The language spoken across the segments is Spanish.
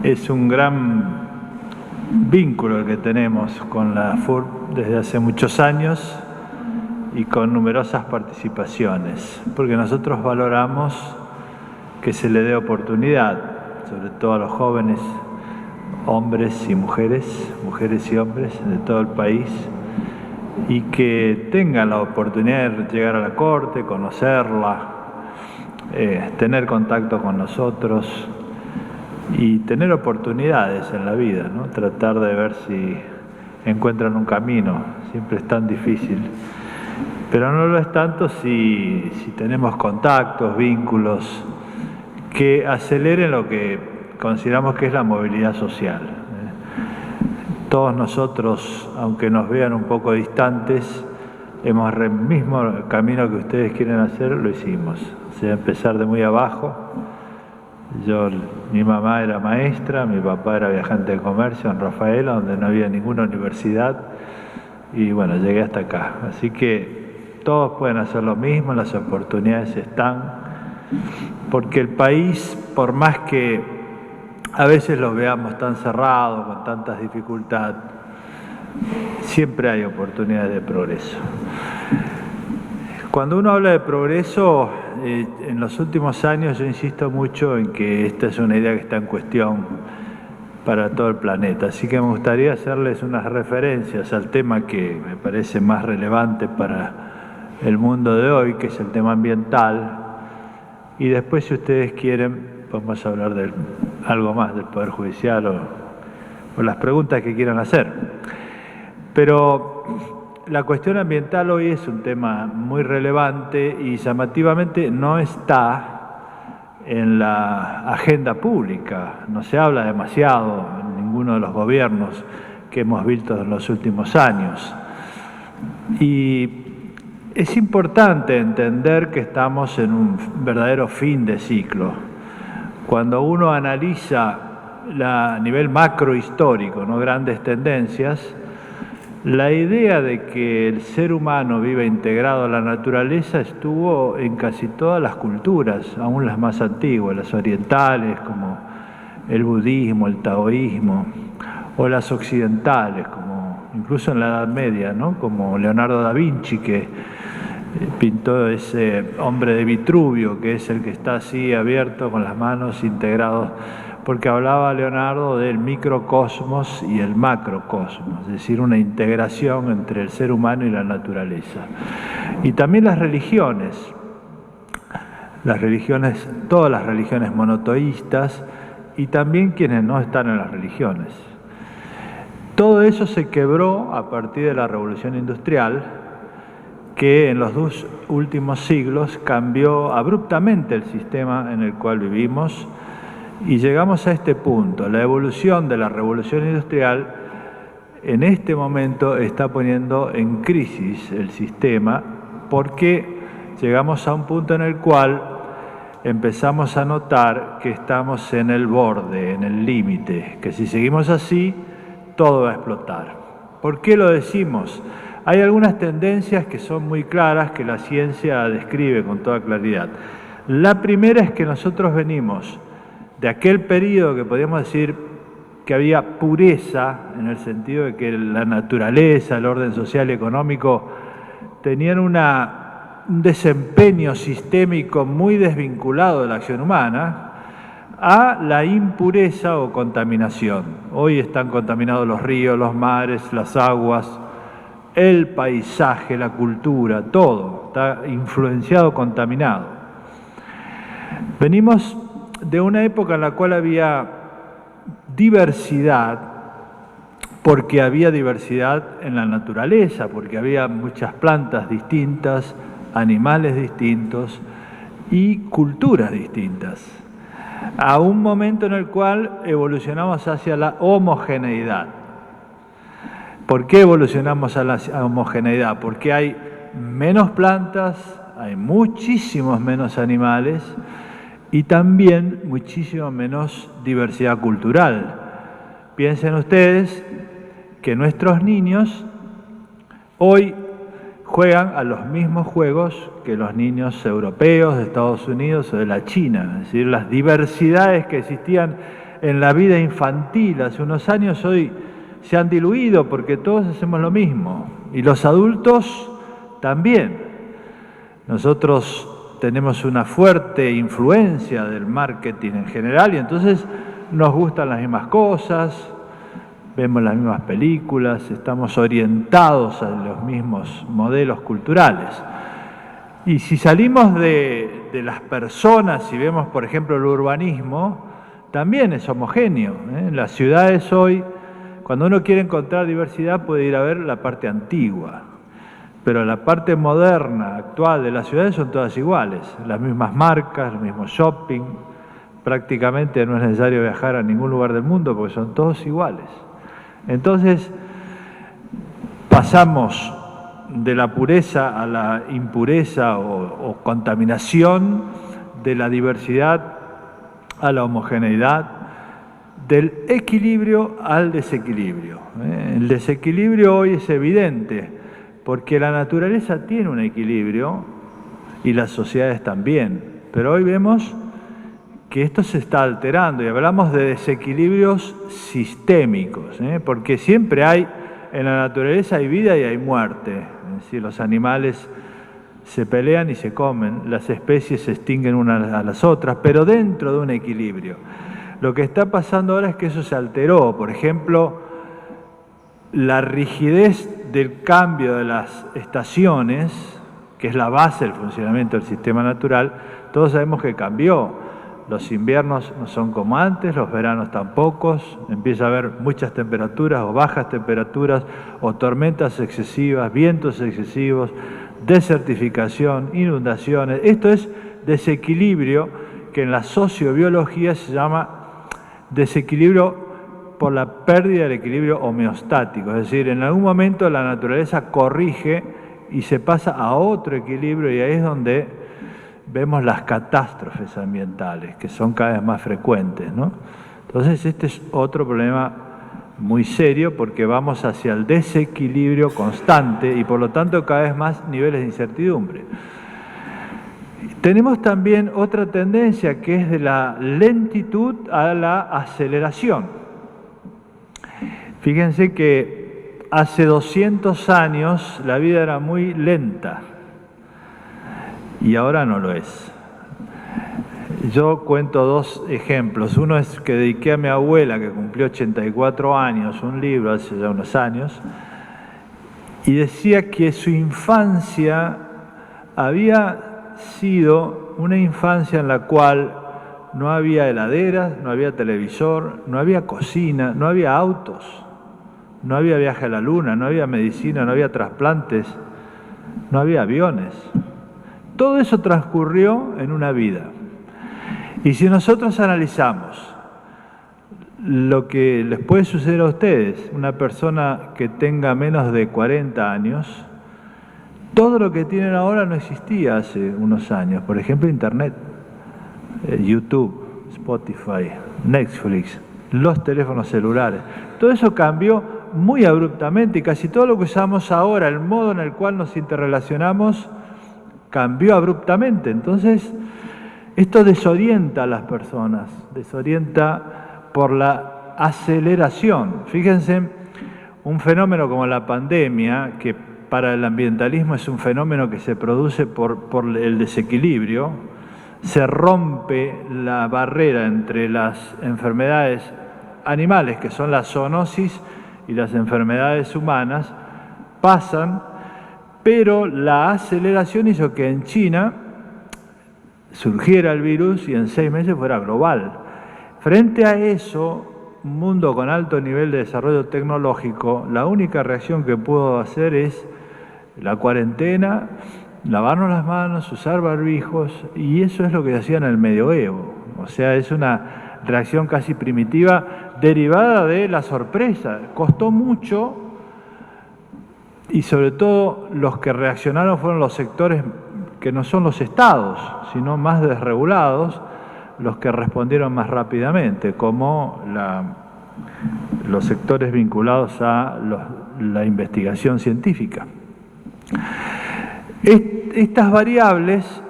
Es un gran vínculo el que tenemos con la FURB desde hace muchos años y con numerosas participaciones, porque nosotros valoramos que se le dé oportunidad, sobre todo a los jóvenes, hombres y mujeres, mujeres y hombres de todo el país, y que tengan la oportunidad de llegar a la Corte, conocerla, tener contacto con nosotros y tener oportunidades en la vida, ¿no? Tratar de ver si encuentran un camino, siempre es tan difícil. Pero no lo es tanto si tenemos contactos, vínculos, que aceleren lo que consideramos que es la movilidad social. Todos nosotros, aunque nos vean un poco distantes, hemos el mismo camino que ustedes quieren hacer, lo hicimos. O sea, empezar de muy abajo. Mi mamá era maestra, mi papá era viajante de comercio en Rafaela, donde no había ninguna universidad, y bueno, llegué hasta acá. Así que todos pueden hacer lo mismo, las oportunidades están, porque el país, por más que a veces lo veamos tan cerrado, con tantas dificultades, siempre hay oportunidades de progreso. Cuando uno habla de progreso, en los últimos años yo insisto mucho en que esta es una idea que está en cuestión para todo el planeta, así que me gustaría hacerles unas referencias al tema que me parece más relevante para el mundo de hoy, que es el tema ambiental, y después, si ustedes quieren, podemos hablar de algo más del Poder Judicial o las preguntas que quieran hacer. Pero la cuestión ambiental hoy es un tema muy relevante y llamativamente no está en la agenda pública, no se habla demasiado en ninguno de los gobiernos que hemos visto en los últimos años. Y es importante entender que estamos en un verdadero fin de ciclo. Cuando uno analiza a nivel macrohistórico, ¿no?, grandes tendencias, la idea de que el ser humano vive integrado a la naturaleza estuvo en casi todas las culturas, aún las más antiguas, las orientales, como el budismo, el taoísmo, o las occidentales, como incluso en la Edad Media, ¿no?, como Leonardo da Vinci, que pintó ese hombre de Vitruvio, que es el que está así abierto con las manos integrados, porque hablaba Leonardo del microcosmos y el macrocosmos, es decir, una integración entre el ser humano y la naturaleza. Y también las religiones, todas las religiones monoteístas y también quienes no están en las religiones. Todo eso se quebró a partir de la Revolución Industrial, que en los 2 últimos siglos cambió abruptamente el sistema en el cual vivimos y llegamos a este punto. La evolución de la Revolución Industrial en este momento está poniendo en crisis el sistema, porque llegamos a un punto en el cual empezamos a notar que estamos en el borde, en el límite, que si seguimos así, todo va a explotar. ¿Por qué lo decimos? Hay algunas tendencias que son muy claras, que la ciencia describe con toda claridad. La primera es que nosotros venimos de aquel periodo que podríamos decir que había pureza, en el sentido de que la naturaleza, el orden social y económico tenían un desempeño sistémico muy desvinculado de la acción humana, a la impureza o contaminación. Hoy están contaminados los ríos, los mares, las aguas, el paisaje, la cultura, todo está influenciado, contaminado. Venimos de una época en la cual había diversidad, porque había diversidad en la naturaleza, porque había muchas plantas distintas, animales distintos y culturas distintas, a un momento en el cual evolucionamos hacia la homogeneidad. ¿Por qué evolucionamos a la homogeneidad? Porque hay menos plantas, hay muchísimos menos animales y también muchísimo menos diversidad cultural. Piensen ustedes que nuestros niños hoy juegan a los mismos juegos que los niños europeos, de Estados Unidos o de la China. Es decir, las diversidades que existían en la vida infantil hace unos años, hoy se han diluido porque todos hacemos lo mismo. Y los adultos también. Nosotros tenemos una fuerte influencia del marketing en general y entonces nos gustan las mismas cosas, vemos las mismas películas, estamos orientados a los mismos modelos culturales. Y si salimos de las personas y vemos, por ejemplo, el urbanismo, también es homogéneo. En las ciudades hoy, cuando uno quiere encontrar diversidad, puede ir a ver la parte antigua. Pero la parte moderna, actual de las ciudades son todas iguales. Las mismas marcas, los mismos shopping. Prácticamente no es necesario viajar a ningún lugar del mundo porque son todos iguales. Entonces, pasamos de la pureza a la impureza o contaminación, de la diversidad a la homogeneidad, del equilibrio al desequilibrio. El desequilibrio hoy es evidente, porque la naturaleza tiene un equilibrio y las sociedades también, pero hoy vemos que esto se está alterando y hablamos de desequilibrios sistémicos, porque siempre hay, en la naturaleza hay vida y hay muerte, es decir, los animales se pelean y se comen, las especies se extinguen unas a las otras, pero dentro de un equilibrio. Lo que está pasando ahora es que eso se alteró, por ejemplo, la rigidez del cambio de las estaciones, que es la base del funcionamiento del sistema natural, todos sabemos que cambió. Los inviernos no son como antes, los veranos tampoco, empieza a haber muchas temperaturas o bajas temperaturas, o tormentas excesivas, vientos excesivos, desertificación, inundaciones. Esto es desequilibrio que en la sociobiología se llama desequilibrio por la pérdida del equilibrio homeostático, es decir, en algún momento la naturaleza corrige y se pasa a otro equilibrio y ahí es donde vemos las catástrofes ambientales, que son cada vez más frecuentes, ¿no? Entonces este es otro problema muy serio porque vamos hacia el desequilibrio constante y por lo tanto cada vez más niveles de incertidumbre. Tenemos también otra tendencia que es de la lentitud a la aceleración. Fíjense que hace 200 años la vida era muy lenta y ahora no lo es. Yo cuento dos ejemplos. Uno es que dediqué a mi abuela, que cumplió 84 años, un libro hace ya unos años, y decía que su infancia había sido una infancia en la cual no había heladeras, no había televisor, no había cocina, no había autos, no había viaje a la luna, no había medicina, no había trasplantes, no había aviones. Todo eso transcurrió en una vida. Y si nosotros analizamos lo que les puede suceder a ustedes, una persona que tenga menos de 40 años, todo lo que tienen ahora no existía hace unos años. Por ejemplo, Internet, YouTube, Spotify, Netflix, los teléfonos celulares. Todo eso cambió muy abruptamente y casi todo lo que usamos ahora, el modo en el cual nos interrelacionamos, cambió abruptamente. Entonces, esto desorienta a las personas, desorienta por la aceleración. Fíjense, un fenómeno como la pandemia, que para el ambientalismo es un fenómeno que se produce por el desequilibrio, se rompe la barrera entre las enfermedades animales, que son la zoonosis, y las enfermedades humanas, pasan, pero la aceleración hizo que en China surgiera el virus y en 6 meses fuera global. Frente a eso, un mundo con alto nivel de desarrollo tecnológico, la única reacción que pudo hacer es la cuarentena, lavarnos las manos, usar barbijos, y eso es lo que se hacía en el medioevo. O sea, es una reacción casi primitiva derivada de la sorpresa. Costó mucho y sobre todo los que reaccionaron fueron los sectores que no son los estados, sino más desregulados, los que respondieron más rápidamente, como los sectores vinculados a la investigación científica. Estas variables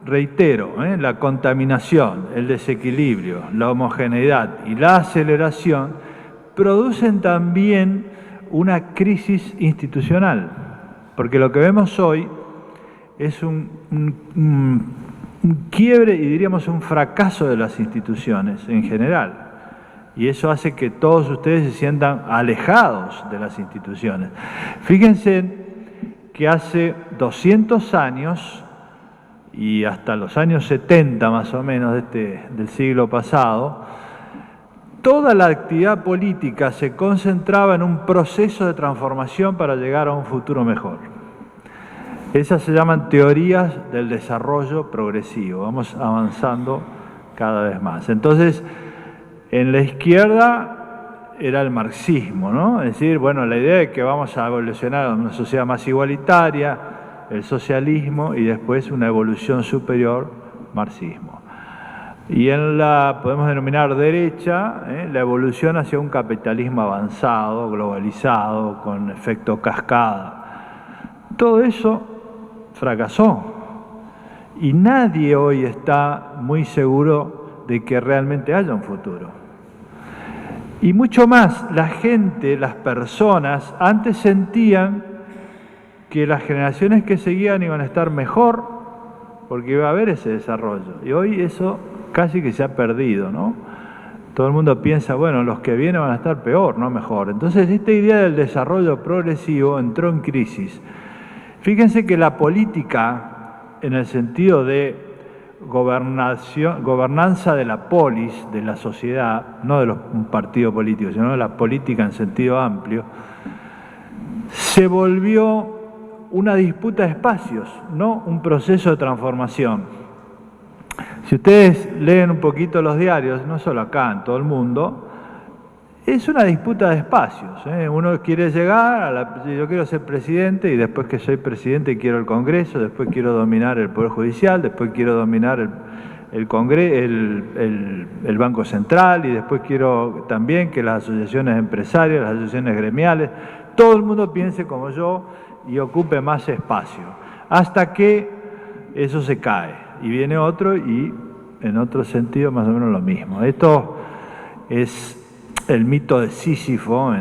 reitero, la contaminación, el desequilibrio, la homogeneidad y la aceleración producen también una crisis institucional, porque lo que vemos hoy es un quiebre y diríamos un fracaso de las instituciones en general. Y eso hace que todos ustedes se sientan alejados de las instituciones. Fíjense que hace 200 años y hasta los años 70 más o menos del siglo pasado, toda la actividad política se concentraba en un proceso de transformación para llegar a un futuro mejor. Esas se llaman teorías del desarrollo progresivo. Vamos avanzando cada vez más. Entonces, en la izquierda era el marxismo, ¿no? Es decir, bueno, la idea de que vamos a evolucionar a una sociedad más igualitaria, el socialismo y después una evolución superior, marxismo. Y en la, podemos denominar derecha, la evolución hacia un capitalismo avanzado, globalizado, con efecto cascada. Todo eso fracasó. Y nadie hoy está muy seguro de que realmente haya un futuro. Y mucho más, la gente, las personas, antes sentían que las generaciones que seguían iban a estar mejor porque iba a haber ese desarrollo. Y hoy eso casi que se ha perdido, ¿no? Todo el mundo piensa, bueno, los que vienen van a estar peor, no mejor. Entonces, esta idea del desarrollo progresivo entró en crisis. Fíjense que la política, en el sentido de gobernanza de la polis, de la sociedad, no de un partido político, sino de la política en sentido amplio, se volvió una disputa de espacios, no un proceso de transformación. Si ustedes leen un poquito los diarios, no solo acá, en todo el mundo, es una disputa de espacios. Uno quiere llegar, yo quiero ser presidente y después que soy presidente quiero el Congreso, después quiero dominar el Poder Judicial, después quiero dominar el Banco Central y después quiero también que las asociaciones empresarias, las asociaciones gremiales, todo el mundo piense como yo y ocupe más espacio, hasta que eso se cae y viene otro y en otro sentido más o menos lo mismo. Esto es el mito de Sísifo,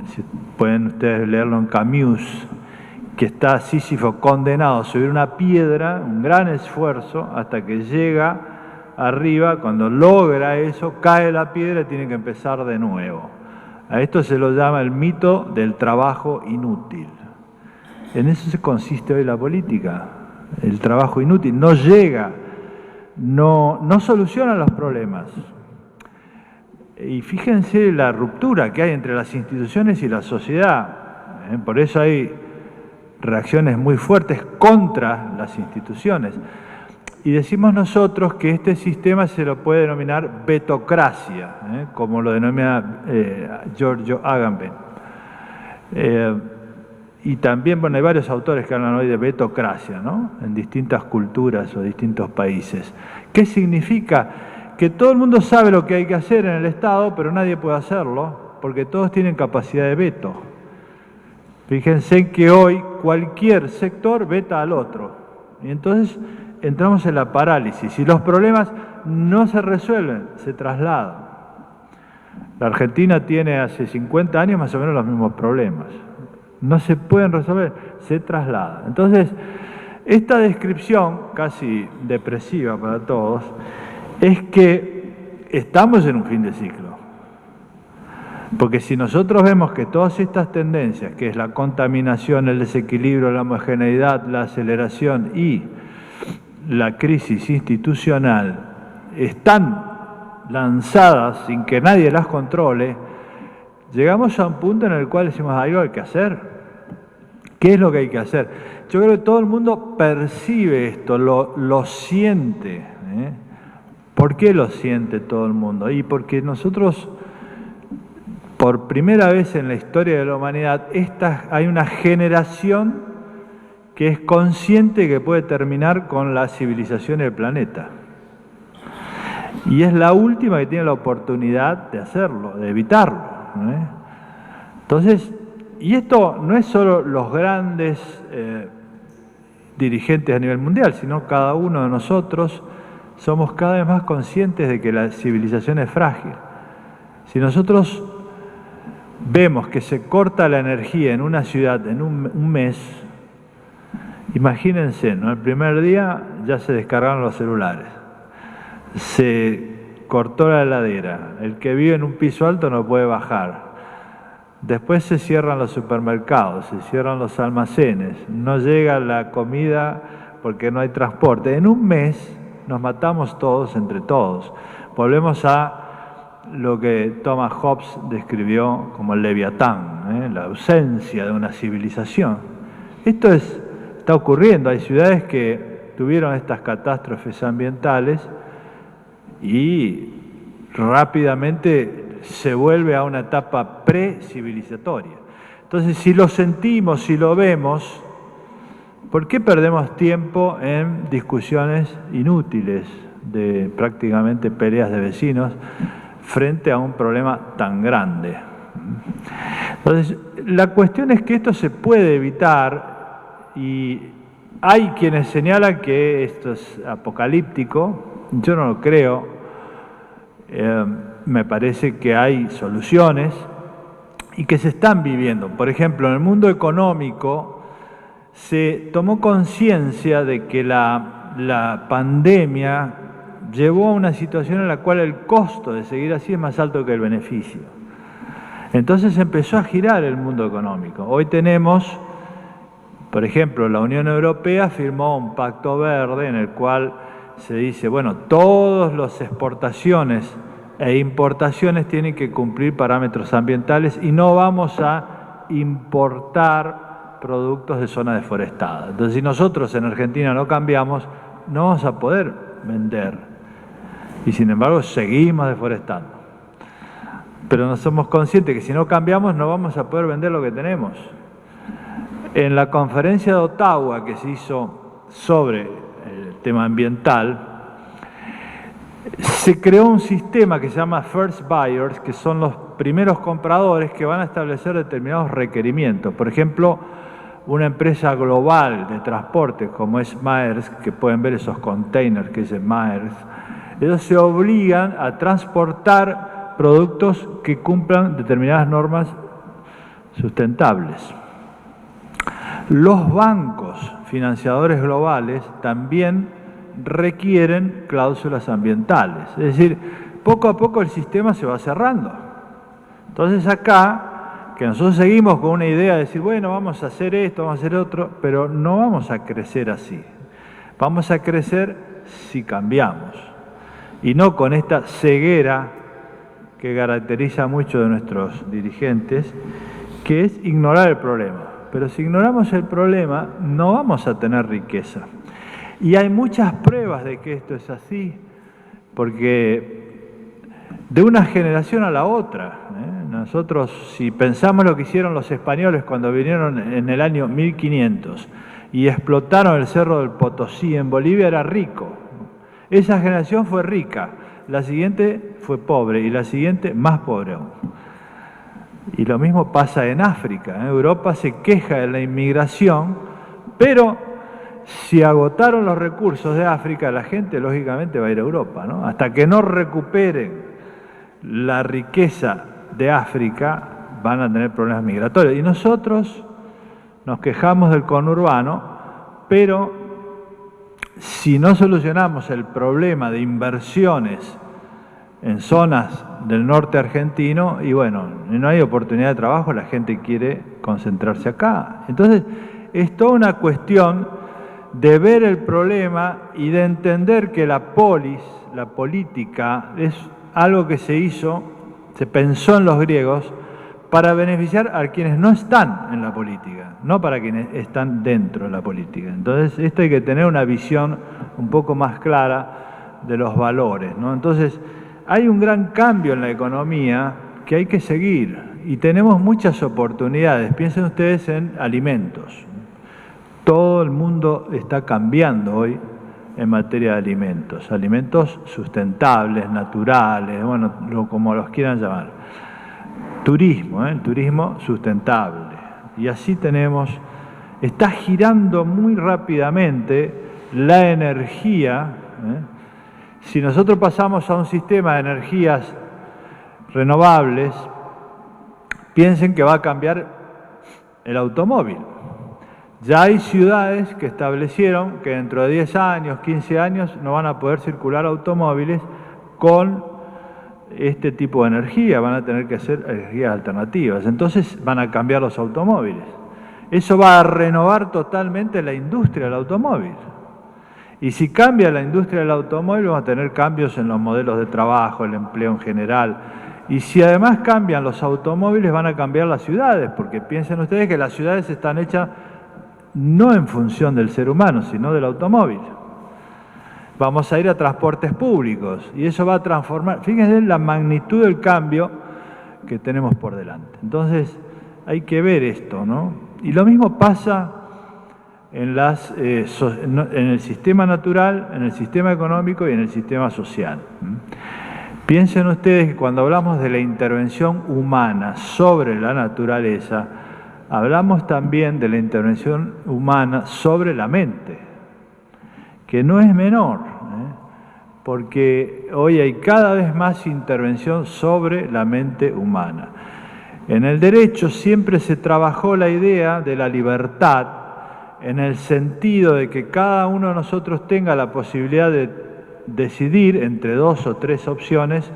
si pueden ustedes leerlo en Camus, que está Sísifo condenado a subir una piedra, un gran esfuerzo, hasta que llega arriba, cuando logra eso, cae la piedra y tiene que empezar de nuevo. A esto se lo llama el mito del trabajo inútil. En eso se consiste hoy la política, el trabajo inútil. No llega, no soluciona los problemas. Y fíjense la ruptura que hay entre las instituciones y la sociedad. Por eso hay reacciones muy fuertes contra las instituciones. Y decimos nosotros que este sistema se lo puede denominar betocracia, como lo denomina Giorgio Agamben. Y también, bueno, hay varios autores que hablan hoy de betocracia, ¿no? En distintas culturas o distintos países. ¿Qué significa? Que todo el mundo sabe lo que hay que hacer en el Estado, pero nadie puede hacerlo, porque todos tienen capacidad de veto. Fíjense que hoy cualquier sector veta al otro. Y entonces entramos en la parálisis. Y los problemas no se resuelven, se trasladan. La Argentina tiene hace 50 años más o menos los mismos problemas. No se pueden resolver, se trasladan. Entonces, esta descripción, casi depresiva para todos, es que estamos en un fin de ciclo. Porque si nosotros vemos que todas estas tendencias, que es la contaminación, el desequilibrio, la homogeneidad, la aceleración y la crisis institucional, están lanzadas sin que nadie las controle, llegamos a un punto en el cual decimos, algo hay que hacer. ¿Qué es lo que hay que hacer? Yo creo que todo el mundo percibe esto, lo siente. ¿Por qué lo siente todo el mundo? Y porque nosotros, por primera vez en la historia de la humanidad, hay una generación que es consciente que puede terminar con la civilización del planeta. Y es la última que tiene la oportunidad de hacerlo, de evitarlo. Entonces, y esto no es solo los grandes dirigentes a nivel mundial, sino cada uno de nosotros somos cada vez más conscientes de que la civilización es frágil. Si nosotros vemos que se corta la energía en una ciudad en un mes, imagínense, ¿no? El primer día ya se descargaron los celulares, se cortó la heladera, el que vive en un piso alto no puede bajar, después se cierran los supermercados, se cierran los almacenes, no llega la comida porque no hay transporte. En un mes nos matamos todos entre todos. Volvemos a lo que Thomas Hobbes describió como el Leviatán, la ausencia de una civilización. Esto está ocurriendo. Hay ciudades que tuvieron estas catástrofes ambientales y rápidamente se vuelve a una etapa pre-civilizatoria. Entonces, si lo sentimos, si lo vemos, ¿por qué perdemos tiempo en discusiones inútiles de prácticamente peleas de vecinos frente a un problema tan grande? Entonces, la cuestión es que esto se puede evitar y hay quienes señalan que esto es apocalíptico. Yo no lo creo. Me parece que hay soluciones y que se están viviendo. Por ejemplo, en el mundo económico se tomó conciencia de que la pandemia llevó a una situación en la cual el costo de seguir así es más alto que el beneficio. Entonces empezó a girar el mundo económico. Hoy tenemos, por ejemplo, la Unión Europea firmó un pacto verde en el cual se dice, bueno, todas las exportaciones e importaciones tienen que cumplir parámetros ambientales y no vamos a importar productos de zona deforestada. Entonces, si nosotros en Argentina no cambiamos, no vamos a poder vender. Y sin embargo, seguimos deforestando. Pero no somos conscientes que si no cambiamos, no vamos a poder vender lo que tenemos. En la conferencia de Ottawa que se hizo sobre el tema ambiental, se creó un sistema que se llama First Buyers, que son los primeros compradores que van a establecer determinados requerimientos. Por ejemplo, una empresa global de transporte como es Maersk, que pueden ver esos containers que dicen Maersk, ellos se obligan a transportar productos que cumplan determinadas normas sustentables. Los bancos financiadores globales también requieren cláusulas ambientales. Es decir, poco a poco el sistema se va cerrando. Entonces acá, que nosotros seguimos con una idea de decir, bueno, vamos a hacer esto, vamos a hacer otro, pero no vamos a crecer así. Vamos a crecer si cambiamos. Y no con esta ceguera que caracteriza a muchos de nuestros dirigentes, que es ignorar el problema. Pero si ignoramos el problema, no vamos a tener riqueza. Y hay muchas pruebas de que esto es así, porque de una generación a la otra, nosotros si pensamos lo que hicieron los españoles cuando vinieron en el año 1500 y explotaron el Cerro del Potosí, en Bolivia era rico. Esa generación fue rica, la siguiente fue pobre y la siguiente más pobre aún. Y lo mismo pasa en África. Europa se queja de la inmigración, pero si agotaron los recursos de África, la gente lógicamente va a ir a Europa, ¿no? Hasta que no recuperen la riqueza de África, van a tener problemas migratorios. Y nosotros nos quejamos del conurbano, pero si no solucionamos el problema de inversiones en zonas del norte argentino, y bueno, no hay oportunidad de trabajo, la gente quiere concentrarse acá. Entonces, es toda una cuestión de ver el problema y de entender que la política, es algo que se pensó en los griegos para beneficiar a quienes no están en la política, no para quienes están dentro de la política. Entonces, esto hay que tener una visión un poco más clara de los valores, ¿no? Entonces, hay un gran cambio en la economía que hay que seguir y tenemos muchas oportunidades. Piensen ustedes en alimentos. Todo el mundo está cambiando hoy en materia de alimentos. Alimentos sustentables, naturales, bueno, como los quieran llamar. Turismo, el turismo sustentable. Y así tenemos está girando muy rápidamente la energía. Si nosotros pasamos a un sistema de energías renovables, piensen que va a cambiar el automóvil. Ya hay ciudades que establecieron que dentro de 10 años, 15 años, no van a poder circular automóviles con este tipo de energía, van a tener que hacer energías alternativas. Entonces van a cambiar los automóviles. Eso va a renovar totalmente la industria del automóvil. Y si cambia la industria del automóvil, vamos a tener cambios en los modelos de trabajo, el empleo en general. Y si además cambian los automóviles, van a cambiar las ciudades, porque piensen ustedes que las ciudades están hechas no en función del ser humano, sino del automóvil. Vamos a ir a transportes públicos y eso va a transformar, fíjense la magnitud del cambio que tenemos por delante. Entonces hay que ver esto, ¿no? Y lo mismo pasa en el sistema natural, en el sistema económico y en el sistema social. Piensen ustedes que cuando hablamos de la intervención humana sobre la naturaleza, hablamos también de la intervención humana sobre la mente, que no es menor, porque hoy hay cada vez más intervención sobre la mente humana. En el derecho siempre se trabajó la idea de la libertad, en el sentido de que cada uno de nosotros tenga la posibilidad de decidir entre 2 o 3 opciones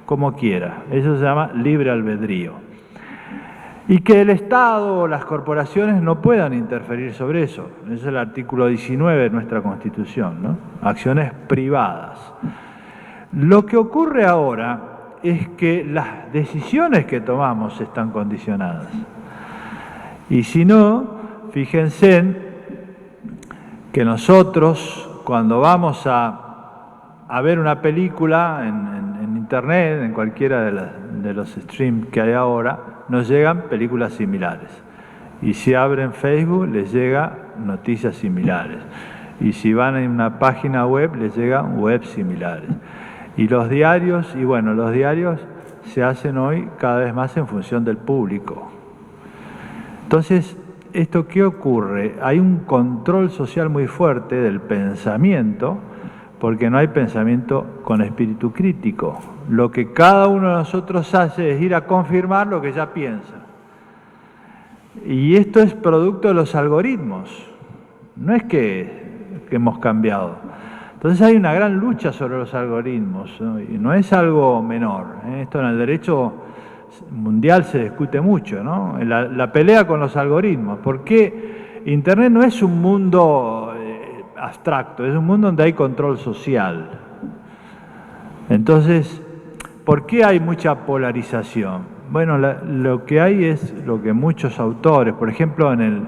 como quiera. Eso se llama libre albedrío. Y que el Estado o las corporaciones no puedan interferir sobre eso. Ese es el artículo 19 de nuestra Constitución, ¿no? Acciones privadas. Lo que ocurre ahora es que las decisiones que tomamos están condicionadas. Y si no, fíjense que nosotros, cuando vamos a ver una película en internet, en cualquiera de los streams que hay ahora, nos llegan películas similares. Y si abren Facebook, les llega noticias similares. Y si van a una página web, les llegan webs similares. Y los diarios, los diarios se hacen hoy cada vez más en función del público. Entonces, ¿esto qué ocurre? Hay un control social muy fuerte del pensamiento, porque no hay pensamiento con espíritu crítico. Lo que cada uno de nosotros hace es ir a confirmar lo que ya piensa. Y esto es producto de los algoritmos. No es que hemos cambiado. Entonces hay una gran lucha sobre los algoritmos, ¿no? Y no es algo menor. Esto en el derecho mundial se discute mucho, ¿no? La pelea con los algoritmos. Porque Internet no es un mundo abstracto, es un mundo donde hay control social. Entonces, ¿por qué hay mucha polarización? Bueno, lo que hay es lo que muchos autores, por ejemplo, en el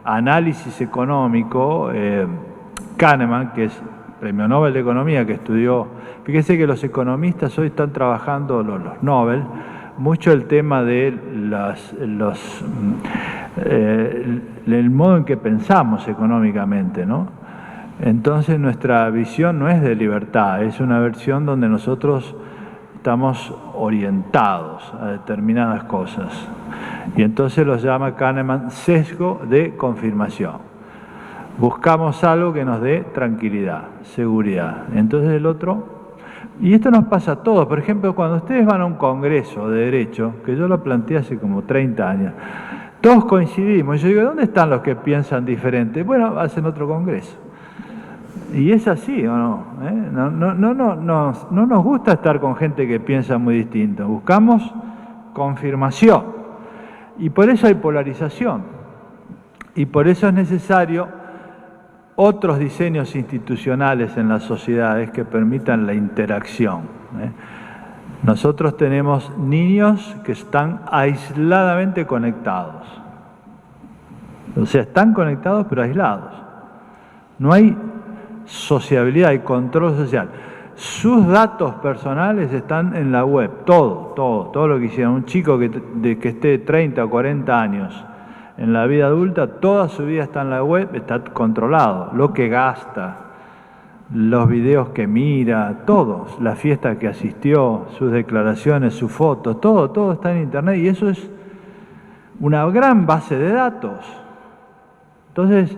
análisis económico, Kahneman, que es premio Nobel de Economía, que estudió, fíjense que los economistas hoy están trabajando, los Nobel, mucho el tema de el modo en que pensamos económicamente, ¿no? Entonces nuestra visión no es de libertad, es una versión donde nosotros estamos orientados a determinadas cosas. Y entonces los llama Kahneman sesgo de confirmación. Buscamos algo que nos dé tranquilidad, seguridad. Entonces el otro, y esto nos pasa a todos, por ejemplo, cuando ustedes van a un congreso de derecho, que yo lo planteé hace como 30 años, todos coincidimos. Yo digo, ¿dónde están los que piensan diferente? Bueno, hacen otro congreso. Y es así, ¿o no? No nos gusta estar con gente que piensa muy distinto. Buscamos confirmación. Y por eso hay polarización. Y por eso es necesario otros diseños institucionales en las sociedades que permitan la interacción. Nosotros tenemos niños que están aisladamente conectados. O sea, están conectados pero aislados. No hay sociabilidad y control social. Sus datos personales están en la web, todo lo que hicieron. Un chico que esté 30 o 40 años en la vida adulta, toda su vida está en la web, está controlado. Lo que gasta, los videos que mira, todos, la fiesta que asistió, sus declaraciones, sus fotos, todo está en internet y eso es una gran base de datos. Entonces,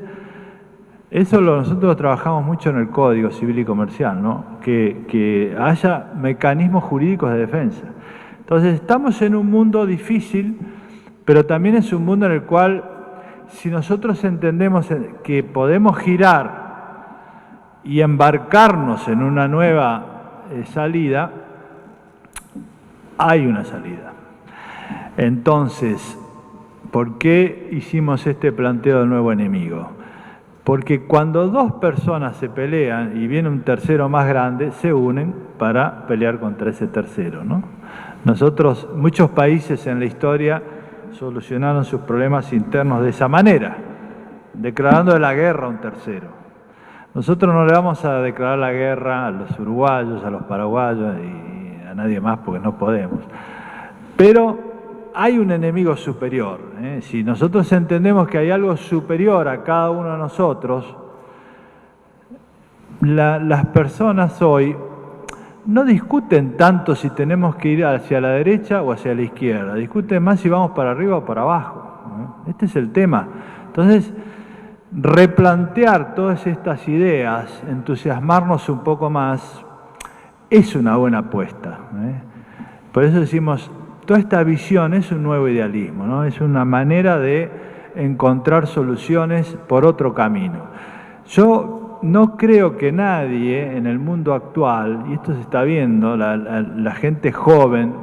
nosotros trabajamos mucho en el Código Civil y Comercial, ¿no? Que haya mecanismos jurídicos de defensa. Entonces, estamos en un mundo difícil, pero también es un mundo en el cual, si nosotros entendemos que podemos girar y embarcarnos en una nueva salida, hay una salida. Entonces, ¿por qué hicimos este planteo del nuevo enemigo? Porque cuando dos personas se pelean y viene un tercero más grande, se unen para pelear contra ese tercero, ¿no? Muchos países en la historia solucionaron sus problemas internos de esa manera, declarando la guerra a un tercero. Nosotros no le vamos a declarar la guerra a los uruguayos, a los paraguayos y a nadie más porque no podemos. Pero hay un enemigo superior. Si nosotros entendemos que hay algo superior a cada uno de nosotros, las personas hoy no discuten tanto si tenemos que ir hacia la derecha o hacia la izquierda, discuten más si vamos para arriba o para abajo. Este es el tema. Entonces, replantear todas estas ideas, entusiasmarnos un poco más, es una buena apuesta. Por eso decimos, toda esta visión es un nuevo idealismo, ¿no? Es una manera de encontrar soluciones por otro camino. Yo no creo que nadie en el mundo actual, y esto se está viendo, la gente joven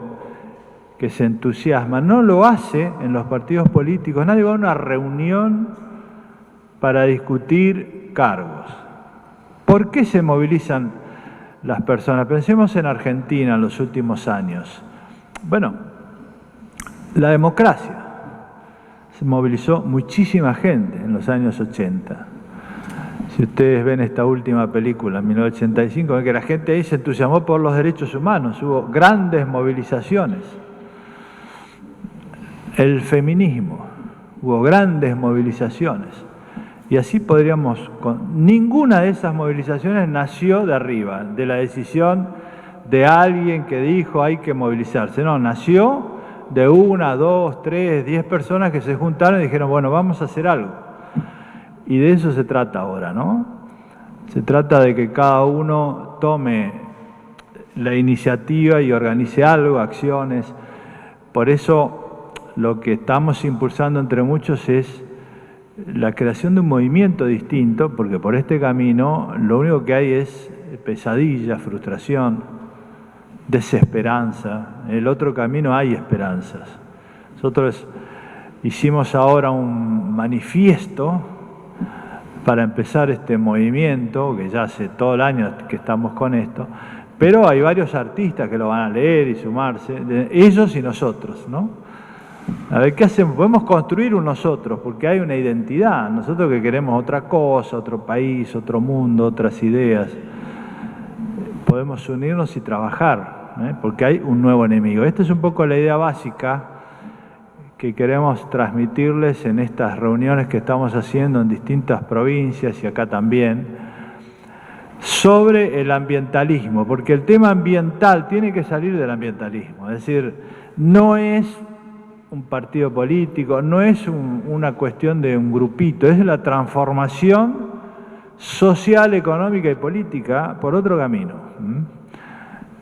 que se entusiasma, no lo hace en los partidos políticos, nadie va a una reunión para discutir cargos. ¿Por qué se movilizan las personas? Pensemos en Argentina en los últimos años. Bueno, la democracia. Se movilizó muchísima gente en los años 80. Si ustedes ven esta última película, en 1985, ven que la gente ahí se entusiasmó por los derechos humanos, hubo grandes movilizaciones. El feminismo, hubo grandes movilizaciones. Y así podríamos, ninguna de esas movilizaciones nació de arriba, de la decisión de alguien que dijo hay que movilizarse. No, nació de 1, 2, 3, 10 personas que se juntaron y dijeron, bueno, vamos a hacer algo. Y de eso se trata ahora, ¿no? Se trata de que cada uno tome la iniciativa y organice algo, acciones. Por eso lo que estamos impulsando entre muchos es la creación de un movimiento distinto, porque por este camino lo único que hay es pesadilla, frustración, desesperanza. En el otro camino hay esperanzas. Nosotros hicimos ahora un manifiesto para empezar este movimiento, que ya hace todo el año que estamos con esto, pero hay varios artistas que lo van a leer y sumarse, ellos y nosotros, ¿no? A ver, ¿qué hacemos? Podemos construir un nosotros, porque hay una identidad, nosotros que queremos otra cosa, otro país, otro mundo, otras ideas. Podemos unirnos y trabajar, porque hay un nuevo enemigo. Esta es un poco la idea básica que queremos transmitirles en estas reuniones que estamos haciendo en distintas provincias y acá también, sobre el ambientalismo, porque el tema ambiental tiene que salir del ambientalismo, es decir, no es un partido político, no es una cuestión de un grupito, es la transformación social, económica y política por otro camino.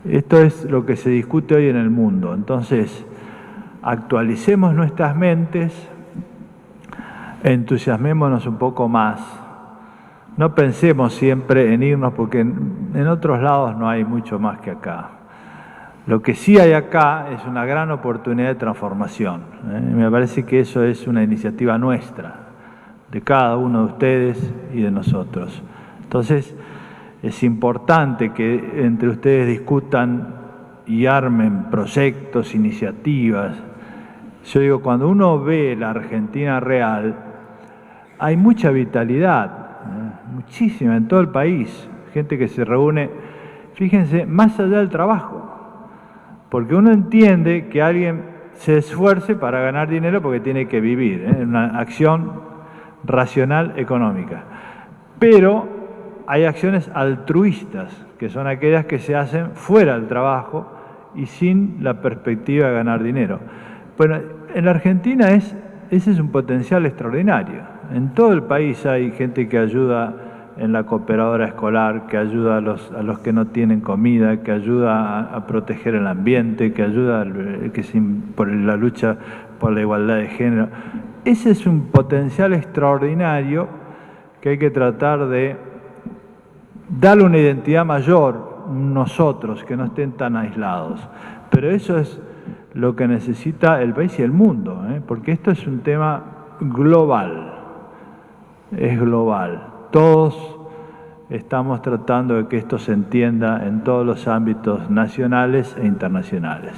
Esto es lo que se discute hoy en el mundo. Entonces, actualicemos nuestras mentes, entusiasmémonos un poco más. No pensemos siempre en irnos porque en otros lados no hay mucho más que acá. Lo que sí hay acá es una gran oportunidad de transformación. Me parece que eso es una iniciativa nuestra, de cada uno de ustedes y de nosotros. Entonces, es importante que entre ustedes discutan y armen proyectos, iniciativas. Yo digo, cuando uno ve la Argentina real, hay mucha vitalidad, muchísima en todo el país, gente que se reúne, fíjense, más allá del trabajo, porque uno entiende que alguien se esfuerce para ganar dinero porque tiene que vivir, una acción racional económica. Pero hay acciones altruistas, que son aquellas que se hacen fuera del trabajo y sin la perspectiva de ganar dinero. Bueno, en la Argentina ese es un potencial extraordinario. En todo el país hay gente que ayuda en la cooperadora escolar, que ayuda a los que no tienen comida, que ayuda a proteger el ambiente, que ayuda por la lucha por la igualdad de género. Ese es un potencial extraordinario que hay que tratar de darle una identidad mayor, nosotros, que no estén tan aislados. Pero eso es lo que necesita el país y el mundo, porque esto es un tema global, es global. Todos estamos tratando de que esto se entienda en todos los ámbitos nacionales e internacionales.